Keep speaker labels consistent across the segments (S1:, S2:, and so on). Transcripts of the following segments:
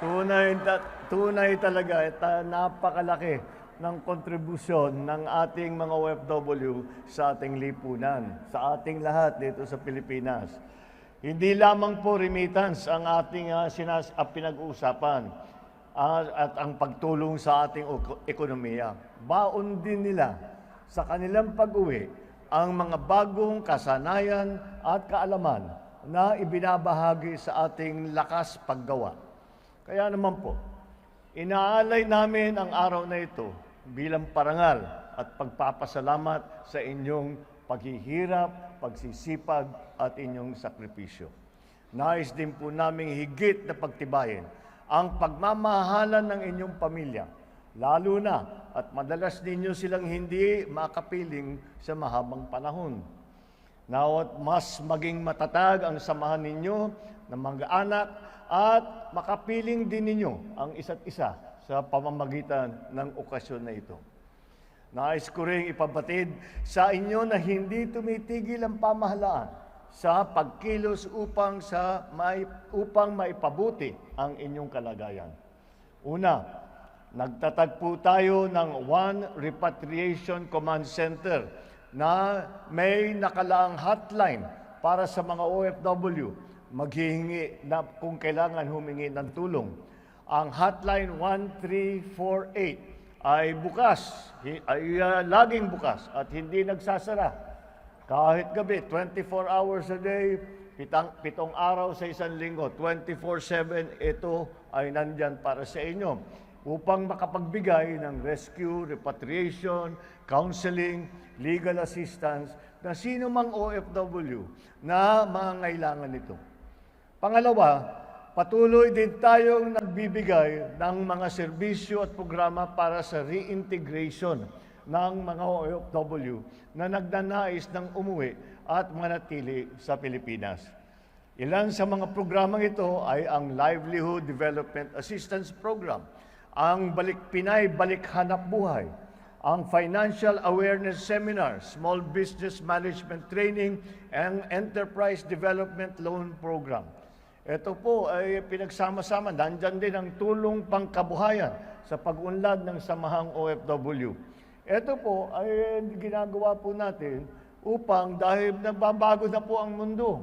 S1: Tunay talaga at napakalaki ng kontribusyon ng ating mga OFW sa ating lipunan, sa ating lahat dito sa Pilipinas. Hindi lamang po remittance ang ating pinag-uusapan at ang pagtulong sa ating ekonomiya. Baon din nila sa kanilang pag-uwi ang mga bagong kasanayan at kaalaman na ibinabahagi sa ating lakas paggawa. Kaya naman po, inaalay namin ang araw na ito bilang parangal at pagpapasalamat sa inyong paghihirap, pagsisipag at inyong sakripisyo. Nais din po namin higit na pagtibayin ang pagmamahalan ng inyong pamilya, lalo na at madalas ninyo silang hindi makapiling sa mahabang panahon. Nawat mas maging matatag ang samahan ninyo ng mga anak at makapiling din ninyo ang isa't isa sa pamamagitan ng okasyon na ito. Nais ko rin ipabatid sa inyo na hindi tumitigil ang pamahalaan sa pagkilos upang maipabuti ang inyong kalagayan. Una, nagtatagpo tayo ng One Repatriation Command Center na may nakalaang hotline para sa mga OFW maghihingi na kung kailangan humingi ng tulong. Ang hotline 1348 ay bukas, laging bukas at hindi nagsasara. Kahit gabi, 24 hours a day, pitong araw sa isang linggo, 24/7, ito ay nandyan para sa inyo upang makapagbigay ng rescue, repatriation, counseling, legal assistance na sino mang OFW na mangangailangan nito. Pangalawa, patuloy din tayong nagbibigay ng mga serbisyo at programa para sa reintegration ng mga OFW na nagnanais ng umuwi at manatili sa Pilipinas. Ilan sa mga programang ito ay ang Livelihood Development Assistance Program, ang Pinay Balik Hanap Buhay, ang Financial Awareness Seminar, Small Business Management Training, and Enterprise Development Loan Program. Ito po ay pinagsama-sama, nandyan din ang tulong pangkabuhayan sa pag-unlad ng samahang OFW. Ito po ay ginagawa po natin upang dahil nagbabago na po ang mundo.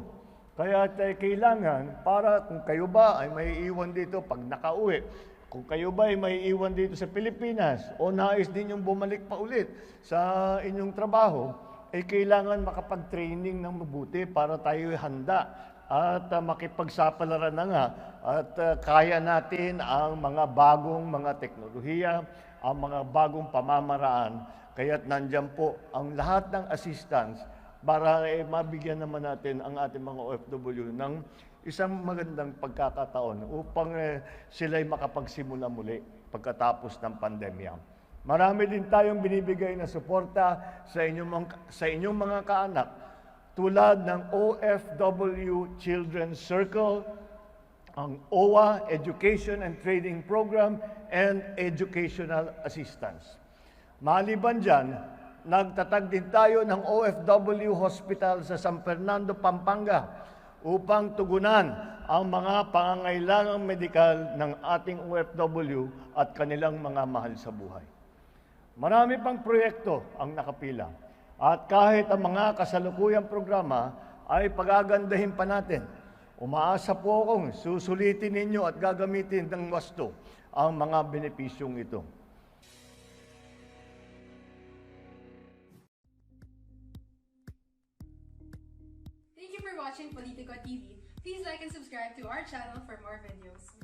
S1: Kaya kailangan para kung kayo ba ay may iwan dito pag nakauwi, kung kayo ba ay may iwan dito sa Pilipinas o nais din yung bumalik pa ulit sa inyong trabaho, ay kailangan makapag-training ng mabuti para tayo handa at makipagsapalaran na nga at kaya natin ang mga bagong mga teknolohiya, ang mga bagong pamamaraan. Kaya't nandyan po ang lahat ng assistance para mabigyan naman natin ang ating mga OFW ng isang magandang pagkakataon upang sila'y makapagsimula muli pagkatapos ng pandemya. Marami din tayong binibigay na suporta sa inyong mga kaanak tulad ng OFW Children's Circle, ang OWA Education and Training Program, and Educational Assistance. Maliban dyan, nagtatag din tayo ng OFW Hospital sa San Fernando, Pampanga upang tugunan ang mga pangangailangang medikal ng ating OFW at kanilang mga mahal sa buhay. Marami pang proyekto ang nakapila. At kahit ang mga kasalukuyang programa ay pagagandahin pa natin, umaasa po akong susulitin ninyo at gagamitin ng wasto ang mga benepisyong ito.
S2: Thank you for watching Politico TV. Please like and subscribe to our channel for more videos.